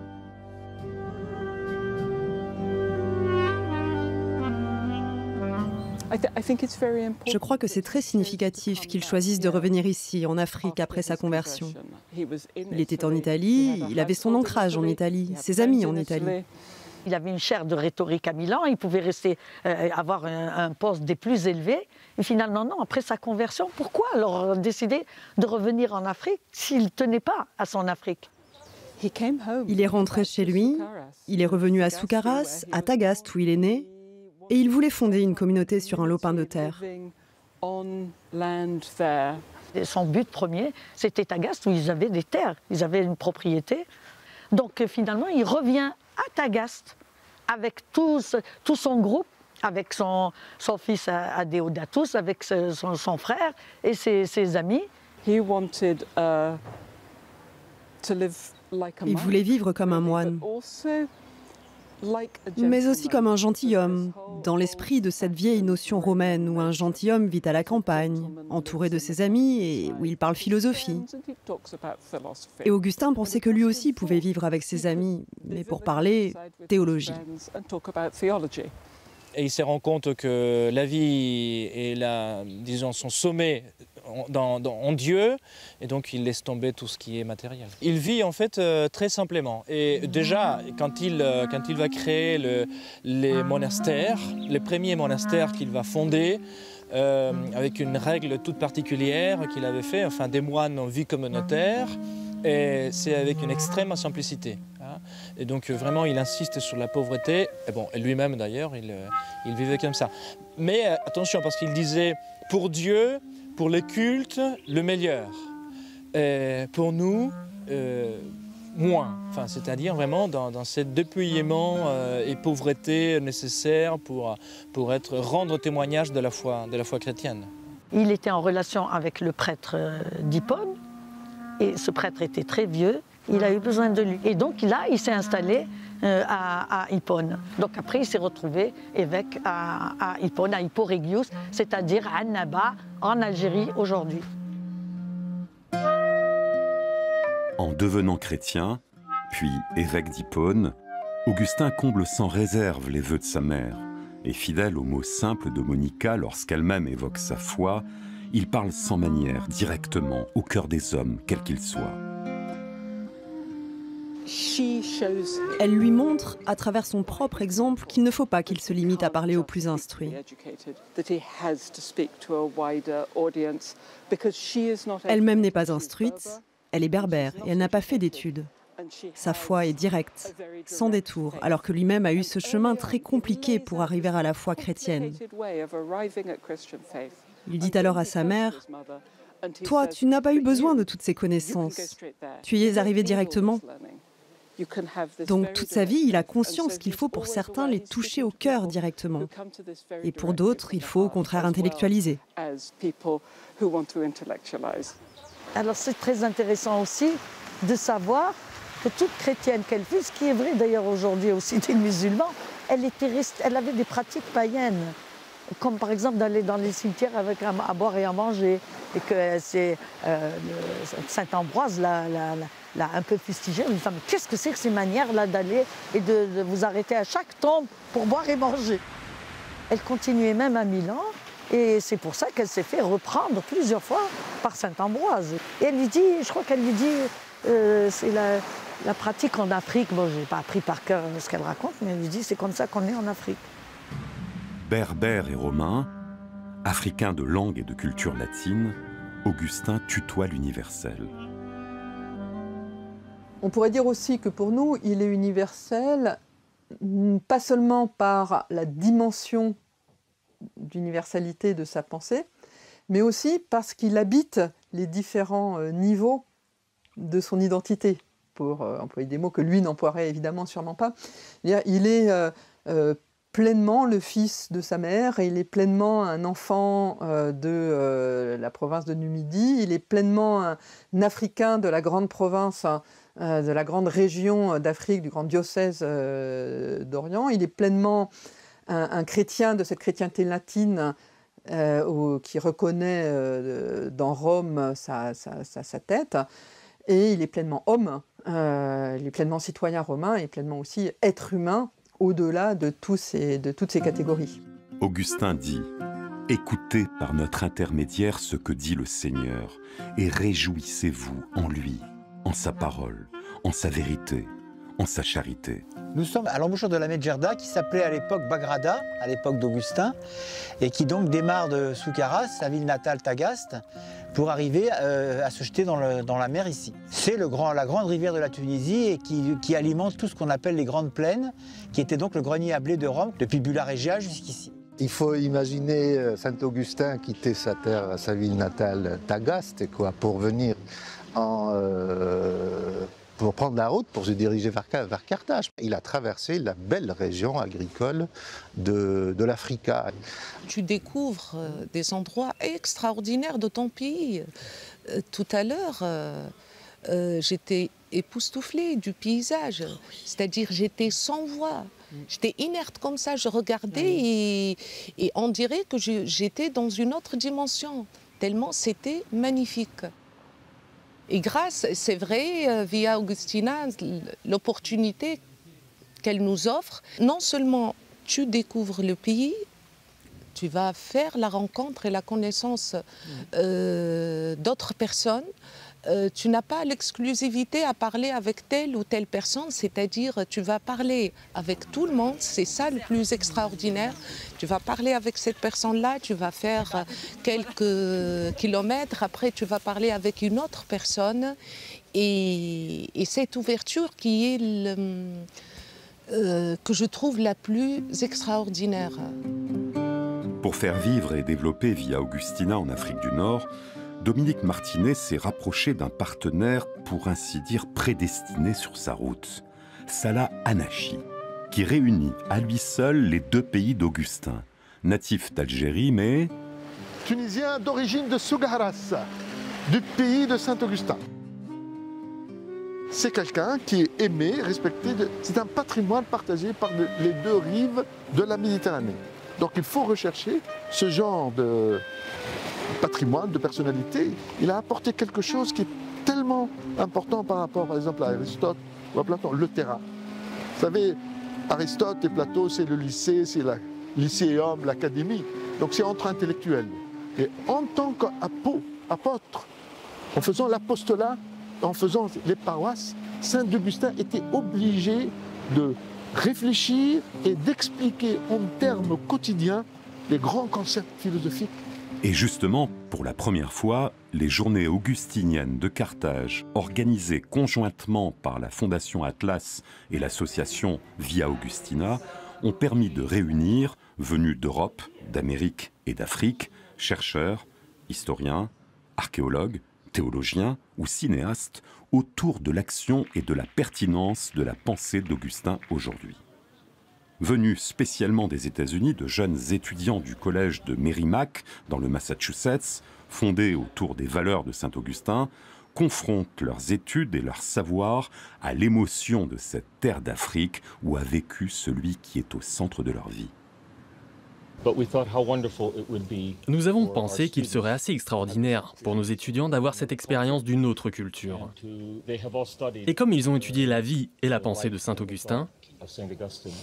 Je crois que c'est très significatif qu'il choisisse de revenir ici, en Afrique, après sa conversion. Il était en Italie, il avait son ancrage en Italie, ses amis en Italie. Il avait une chaire de rhétorique à Milan, il pouvait rester, avoir un poste des plus élevés. Et finalement, non, après sa conversion, pourquoi alors décider de revenir en Afrique s'il ne tenait pas à son Afrique? Il est rentré chez lui, il est revenu à Soukaras, à Tagaste où il est né, et il voulait fonder une communauté sur un lopin de terre. Et son but premier, c'était Tagaste où ils avaient des terres, ils avaient une propriété. Donc finalement, il revient à Tagaste avec tout son groupe, avec son fils Adéodatus, avec son frère et ses amis. Il voulait vivre comme un moine, mais aussi comme un gentilhomme, dans l'esprit de cette vieille notion romaine où un gentilhomme vit à la campagne, entouré de ses amis et où il parle philosophie. Et Augustin pensait que lui aussi pouvait vivre avec ses amis, mais pour parler théologie. Et il se rend compte que la vie est disons, son sommet en Dieu, et donc il laisse tomber tout ce qui est matériel. Il vit en fait très simplement. Et déjà, quand il va créer les monastères, les premiers monastères qu'il va fonder, avec une règle toute particulière qu'il avait fait, enfin des moines en vie communautaire, et c'est avec une extrême simplicité. Et donc vraiment il insiste sur la pauvreté, et bon, lui-même d'ailleurs il vivait comme ça. Mais attention, parce qu'il disait pour Dieu, pour les cultes, le meilleur. Et pour nous, moins. Enfin, c'est-à-dire vraiment dans ce dépouillement et pauvreté nécessaire pour rendre témoignage de la foi chrétienne. Il était en relation avec le prêtre d'Hippone, et ce prêtre était très vieux, Il a eu besoin de lui. Et donc là, il s'est installé à Hippone. Donc après, il s'est retrouvé évêque à Hippone, à Hippo Regius, c'est-à-dire à Annaba, en Algérie aujourd'hui. En devenant chrétien, puis évêque d'Hippone, Augustin comble sans réserve les vœux de sa mère. Et fidèle aux mots simples de Monica lorsqu'elle-même évoque sa foi, il parle sans manière, directement, au cœur des hommes, quels qu'ils soient. Elle lui montre, à travers son propre exemple, qu'il ne faut pas qu'il se limite à parler aux plus instruits. Elle-même n'est pas instruite, elle est berbère et elle n'a pas fait d'études. Sa foi est directe, sans détour, alors que lui-même a eu ce chemin très compliqué pour arriver à la foi chrétienne. Il dit alors à sa mère, « Toi, tu n'as pas eu besoin de toutes ces connaissances. Tu y es arrivé directement. » Donc toute sa vie, il a conscience qu'il faut pour certains les toucher au cœur directement. Et pour d'autres, il faut au contraire intellectualiser. Alors c'est très intéressant aussi de savoir que toute chrétienne qu'elle fût, ce qui est vrai d'ailleurs aujourd'hui aussi des musulmans, elle avait des pratiques païennes. Comme par exemple d'aller dans les cimetières avec à boire et à manger. Et que c'est Saint Ambroise l'a un peu fustigé. Il me dit, mais qu'est-ce que c'est que ces manières-là d'aller et de vous arrêter à chaque tombe pour boire et manger? Elle continuait même à Milan. Et c'est pour ça qu'elle s'est fait reprendre plusieurs fois par Saint Ambroise. Et elle lui dit, je crois qu'elle lui dit, c'est la pratique en Afrique. Bon, je n'ai pas appris par cœur ce qu'elle raconte, mais elle lui dit, c'est comme ça qu'on est en Afrique. Berbère et romain, africain de langue et de culture latine, Augustin tutoie l'universel. On pourrait dire aussi que pour nous, il est universel, pas seulement par la dimension d'universalité de sa pensée, mais aussi parce qu'il habite les différents niveaux de son identité, pour employer des mots que lui n'emploierait évidemment sûrement pas. Il est pleinement le fils de sa mère, et il est pleinement un enfant de la province de Numidie, il est pleinement un Africain de la grande province, de la grande région d'Afrique, du grand diocèse d'Orient, il est pleinement un chrétien de cette chrétienté latine qui reconnaît dans Rome sa tête, et il est pleinement homme, il est pleinement citoyen romain et pleinement aussi être humain, au-delà de toutes ces catégories. Augustin dit « Écoutez par notre intermédiaire ce que dit le Seigneur, et réjouissez-vous en lui, en sa parole, en sa vérité, en sa charité. » Nous sommes à l'embouchure de la Medjerda, qui s'appelait à l'époque Bagrada, à l'époque d'Augustin, et qui donc démarre de Soukaras, sa ville natale Tagaste, pour arriver à se jeter dans la mer ici. C'est la grande rivière de la Tunisie et qui alimente tout ce qu'on appelle les grandes plaines, qui était donc le grenier à blé de Rome, depuis Bulla Regia jusqu'ici. Il faut imaginer Saint-Augustin quitter sa terre, sa ville natale Tagaste, pour venir pour prendre la route, pour se diriger vers Carthage. Il a traversé la belle région agricole de l'Africa. Tu découvres des endroits extraordinaires de ton pays. Tout à l'heure, j'étais époustouflée du paysage, c'est-à-dire j'étais sans voix. J'étais inerte comme ça, je regardais et on dirait que j'étais dans une autre dimension, tellement c'était magnifique. Et grâce, c'est vrai, Via Augustina, l'opportunité qu'elle nous offre, non seulement tu découvres le pays, tu vas faire la rencontre et la connaissance d'autres personnes. Tu n'as pas l'exclusivité à parler avec telle ou telle personne, c'est-à-dire tu vas parler avec tout le monde, c'est ça le plus extraordinaire. Tu vas parler avec cette personne-là, tu vas faire quelques kilomètres, après tu vas parler avec une autre personne. Et cette ouverture qui est, que je trouve la plus extraordinaire. Pour faire vivre et développer Via Augustina en Afrique du Nord, Dominique Martinet s'est rapproché d'un partenaire, pour ainsi dire, prédestiné sur sa route, Salah Anachi, qui réunit à lui seul les deux pays d'Augustin, natif d'Algérie, mais tunisien d'origine de Soukaras, du pays de Saint-Augustin. c'est quelqu'un qui est aimé, respecté. C'est un patrimoine partagé par les deux rives de la Méditerranée. Donc il faut rechercher ce genre de patrimoine, de personnalité. Il a apporté quelque chose qui est tellement important par rapport, par exemple, à Aristote ou à Platon, le terrain. Vous savez, Aristote et Platon, c'est le lycée, c'est le lycéum, l'académie. Donc c'est entre intellectuels. Et en tant qu'apôtre, en faisant l'apostolat, en faisant les paroisses, Saint Augustin était obligé de réfléchir et d'expliquer en termes quotidiens les grands concepts philosophiques. Et justement, pour la première fois, les journées augustiniennes de Carthage, organisées conjointement par la Fondation Atlas et l'association Via Augustina, ont permis de réunir, venus d'Europe, d'Amérique et d'Afrique, chercheurs, historiens, archéologues, théologiens ou cinéastes autour de l'action et de la pertinence de la pensée d'Augustin aujourd'hui. Venus spécialement des États-Unis, de jeunes étudiants du collège de Merrimack, dans le Massachusetts, fondé autour des valeurs de Saint-Augustin, confrontent leurs études et leur savoir à l'émotion de cette terre d'Afrique où a vécu celui qui est au centre de leur vie. Nous avons pensé qu'il serait assez extraordinaire pour nos étudiants d'avoir cette expérience d'une autre culture. Et comme ils ont étudié la vie et la pensée de Saint-Augustin,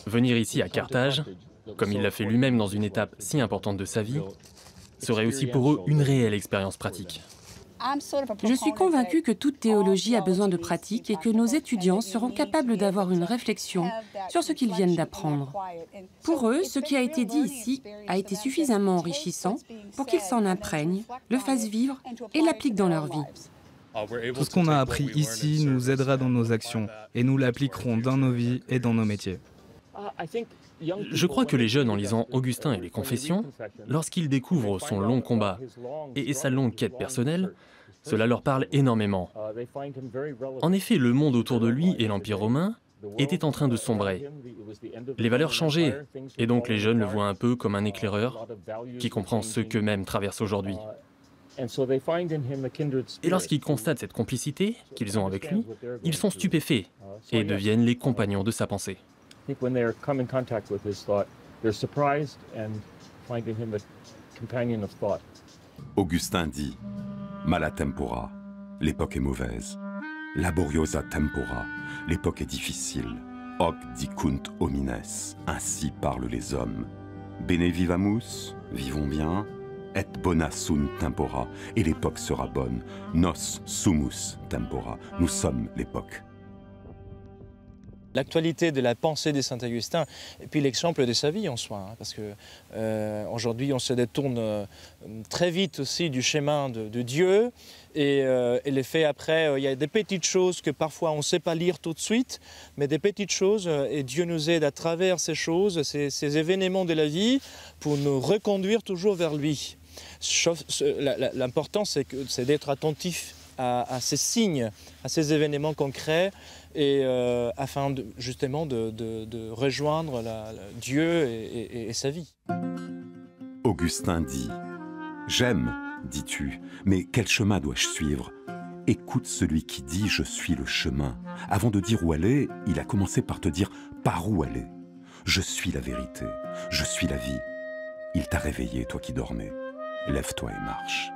venir ici à Carthage, comme il l'a fait lui-même dans une étape si importante de sa vie, serait aussi pour eux une réelle expérience pratique. Je suis convaincue que toute théologie a besoin de pratique et que nos étudiants seront capables d'avoir une réflexion sur ce qu'ils viennent d'apprendre. Pour eux, ce qui a été dit ici a été suffisamment enrichissant pour qu'ils s'en imprègnent, le fassent vivre et l'appliquent dans leur vie. Tout ce qu'on a appris ici nous aidera dans nos actions et nous l'appliquerons dans nos vies et dans nos métiers. Je crois que les jeunes, en lisant Augustin et les Confessions, lorsqu'ils découvrent son long combat et sa longue quête personnelle, cela leur parle énormément. En effet, le monde autour de lui et l'Empire romain étaient en train de sombrer. Les valeurs changeaient, et donc les jeunes le voient un peu comme un éclaireur qui comprend ce qu'eux-mêmes traversent aujourd'hui. Et lorsqu'ils constatent cette complicité qu'ils ont avec lui, ils sont stupéfaits et deviennent les compagnons de sa pensée. When they come in contact with his thought, they're surprised and finding him a companion of thought. Augustin dit « Mala tempora, l'époque est mauvaise. Laboriosa tempora, l'époque est difficile. Hoc dicunt homines, ainsi parlent les hommes. Bene vivamus, vivons bien. Et bona sunt tempora, et l'époque sera bonne. Nos sumus tempora, nous sommes l'époque. » L'actualité de la pensée de Saint-Augustin et puis l'exemple de sa vie en soi, parce que aujourd'hui on se détourne très vite aussi du chemin de Dieu et les faits après, il y a des petites choses que parfois on ne sait pas lire tout de suite, mais des petites choses et Dieu nous aide à travers ces choses, ces événements de la vie pour nous reconduire toujours vers lui. L'important c'est d'être attentif à ces signes, à ces événements concrets, et afin justement de rejoindre Dieu et sa vie. Augustin dit « J'aime, dis-tu, mais quel chemin dois-je suivre ? Écoute celui qui dit « Je suis le chemin ». Avant de dire où aller, il a commencé par te dire par où aller. Je suis la vérité, je suis la vie. Il t'a réveillé, toi qui dormais. Lève-toi et marche.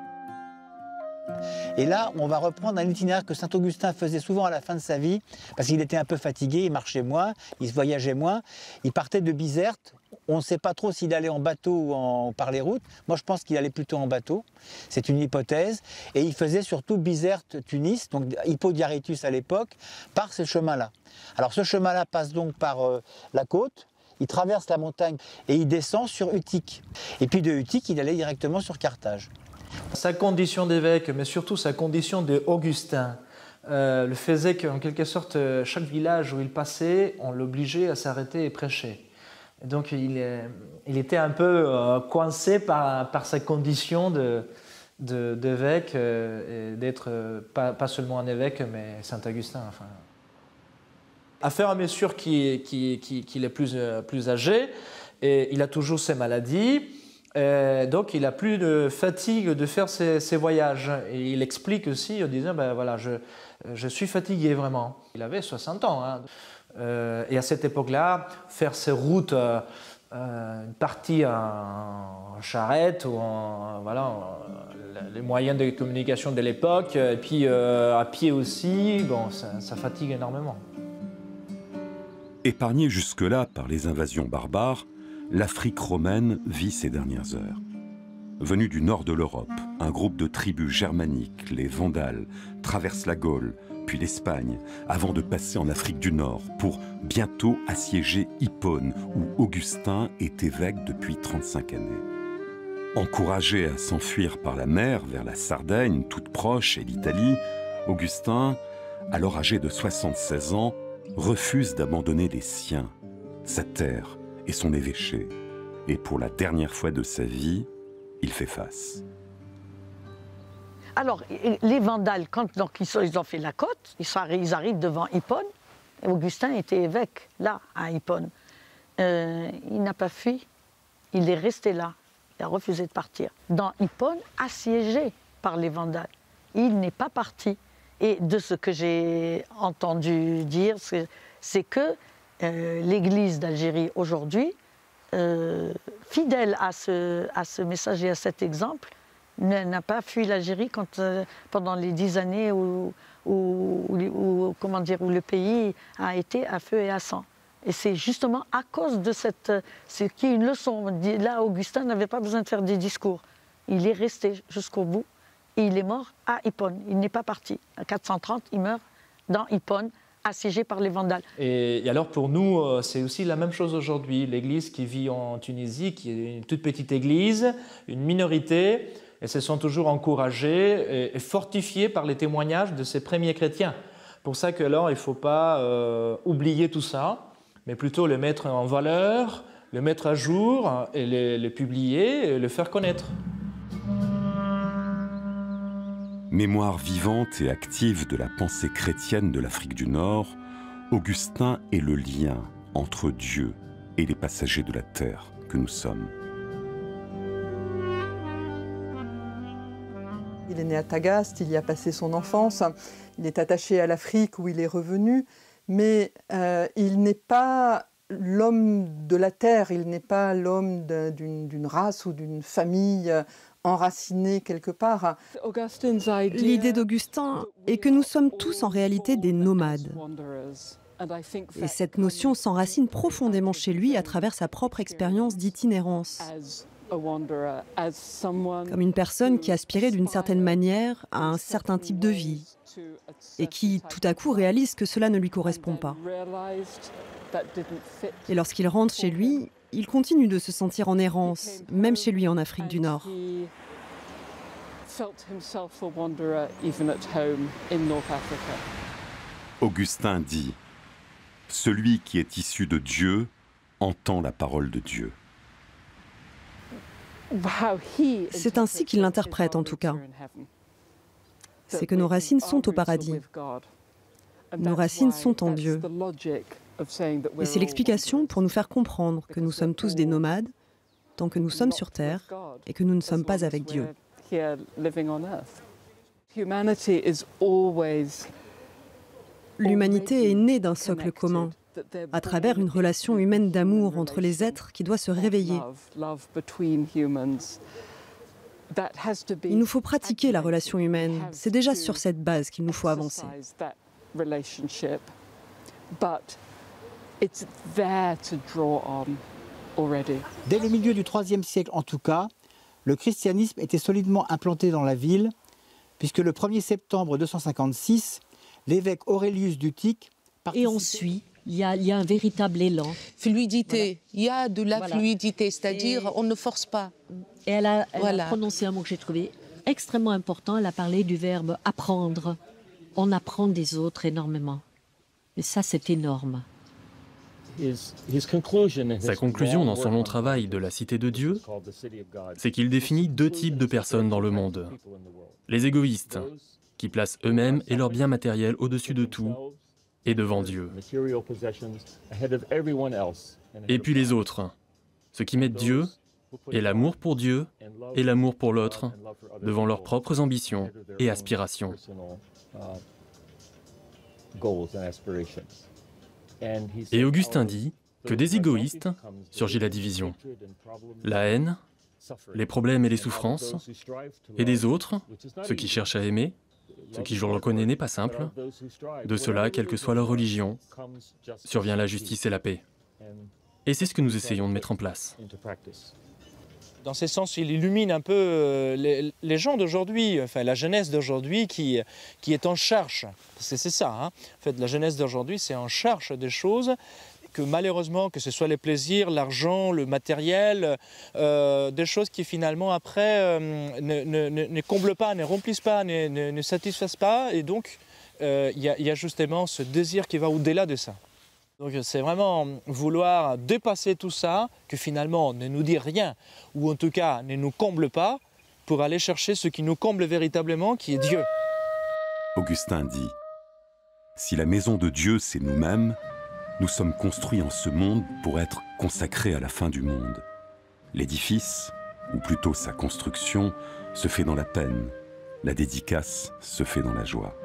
Et là, on va reprendre un itinéraire que Saint-Augustin faisait souvent à la fin de sa vie, parce qu'il était un peu fatigué, il marchait moins, il voyageait moins. Il partait de Bizerte. On ne sait pas trop s'il allait en bateau ou par les routes. Moi, je pense qu'il allait plutôt en bateau. C'est une hypothèse. Et il faisait surtout Bizerte-Tunis, donc Hippodiaretus à l'époque, par ce chemin-là. Alors, ce chemin-là passe donc par la côte. Il traverse la montagne et il descend sur Utique. Et puis de Utique, il allait directement sur Carthage. Sa condition d'évêque, mais surtout sa condition d'Augustin, le faisait qu'en quelque sorte, chaque village où il passait, on l'obligeait à s'arrêter et prêcher. Et donc il était un peu coincé par sa condition d'évêque, et d'être pas seulement un évêque, mais Saint-Augustin. Enfin. À fur et à mesure qu'il est plus âgé, et il a toujours ses maladies, Donc il n'a plus de fatigue de faire ces voyages. Et il explique aussi en disant, ben voilà, je suis fatigué vraiment. Il avait 60 ans. Hein. Et à cette époque-là, faire ces routes, une partie en charrette ou les moyens de communication de l'époque, et puis à pied aussi, bon, ça fatigue énormément. Épargnée jusque-là par les invasions barbares, l'Afrique romaine vit ses dernières heures. Venu du nord de l'Europe, un groupe de tribus germaniques, les Vandales, traverse la Gaule, puis l'Espagne, avant de passer en Afrique du Nord pour bientôt assiéger Hippone, où Augustin est évêque depuis 35 années. Encouragé à s'enfuir par la mer vers la Sardaigne, toute proche, et l'Italie, Augustin, alors âgé de 76 ans, refuse d'abandonner les siens, sa terre et son évêché. Et pour la dernière fois de sa vie, il fait face. Alors, les Vandales, quand donc, ils ont fait la côte, ils arrivent devant Hippone. Augustin était évêque, là, à Hippone. Il n'a pas fui, il est resté là. Il a refusé de partir. Dans Hippone, assiégé par les Vandales. Il n'est pas parti. Et de ce que j'ai entendu dire, c'est que l'Église d'Algérie aujourd'hui, fidèle à ce message et à cet exemple, n'a pas fui l'Algérie pendant les 10 années où le pays a été à feu et à sang. Et c'est justement à cause de ce qui est une leçon. Là, Augustin n'avait pas besoin de faire des discours. Il est resté jusqu'au bout et il est mort à Hippone. Il n'est pas parti. À 430, il meurt dans Hippone, assiégé par les Vandales. Et alors pour nous, c'est aussi la même chose aujourd'hui. L'Église qui vit en Tunisie, qui est une toute petite église, une minorité, et se sont toujours encouragés et fortifiés par les témoignages de ces premiers chrétiens. Pour ça que alors, il ne faut pas oublier tout ça, mais plutôt le mettre en valeur, le mettre à jour et le publier et le faire connaître. Mémoire vivante et active de la pensée chrétienne de l'Afrique du Nord, Augustin est le lien entre Dieu et les passagers de la terre que nous sommes. Il est né à Tagaste, il y a passé son enfance, il est attaché à l'Afrique où il est revenu, mais il n'est pas l'homme de la terre, il n'est pas l'homme d'une race ou d'une famille enracinée quelque part. L'idée d'Augustin est que nous sommes tous en réalité des nomades. Et cette notion s'enracine profondément chez lui à travers sa propre expérience d'itinérance. Comme une personne qui aspirait d'une certaine manière à un certain type de vie et qui, tout à coup, réalise que cela ne lui correspond pas. Et lorsqu'il rentre chez lui, il continue de se sentir en errance, même chez lui en Afrique du Nord. Augustin dit « Celui qui est issu de Dieu entend la parole de Dieu ». C'est ainsi qu'il l'interprète en tout cas. C'est que nos racines sont au paradis. Nos racines sont en Dieu. Et c'est l'explication pour nous faire comprendre que nous sommes tous des nomades tant que nous sommes sur Terre et que nous ne sommes pas avec Dieu. L'humanité est née d'un socle commun, à travers une relation humaine d'amour entre les êtres qui doit se réveiller. Il nous faut pratiquer la relation humaine. C'est déjà sur cette base qu'il nous faut avancer. Dès le milieu du IIIe siècle, en tout cas, le christianisme était solidement implanté dans la ville, puisque le 1er septembre 256, l'évêque Aurelius d'Utique... Et ensuite, il y a un véritable élan. Fluidité, il y a de la fluidité, c'est-à-dire on ne force pas. Et elle a prononcé un mot que j'ai trouvé extrêmement important, elle a parlé du verbe apprendre. On apprend des autres énormément. Et ça, c'est énorme. Sa conclusion dans son long travail de la Cité de Dieu, c'est qu'il définit deux types de personnes dans le monde. Les égoïstes, qui placent eux-mêmes et leurs biens matériels au-dessus de tout et devant Dieu. Et puis les autres, ceux qui mettent Dieu et l'amour pour Dieu et l'amour pour l'autre devant leurs propres ambitions et aspirations. Et Augustin dit que des égoïstes surgit la division, la haine, les problèmes et les souffrances, et des autres, ceux qui cherchent à aimer, ce qui, je le reconnais, n'est pas simple. De cela, quelle que soit leur religion, survient la justice et la paix. Et c'est ce que nous essayons de mettre en place. Dans ce sens, il illumine un peu les gens d'aujourd'hui, enfin la jeunesse d'aujourd'hui qui est en cherche. C'est ça, hein. En fait, la jeunesse d'aujourd'hui, c'est en cherche des choses que malheureusement, que ce soit les plaisirs, l'argent, le matériel, des choses qui finalement après ne comblent pas, ne remplissent pas, ne satisfassent pas. Et donc, il y a justement ce désir qui va au-delà de ça. Donc c'est vraiment vouloir dépasser tout ça, que finalement ne nous dit rien, ou en tout cas ne nous comble pas, pour aller chercher ce qui nous comble véritablement, qui est Dieu. Augustin dit, si la maison de Dieu c'est nous-mêmes, nous sommes construits en ce monde pour être consacrés à la fin du monde. L'édifice, ou plutôt sa construction, se fait dans la peine. La dédicace se fait dans la joie.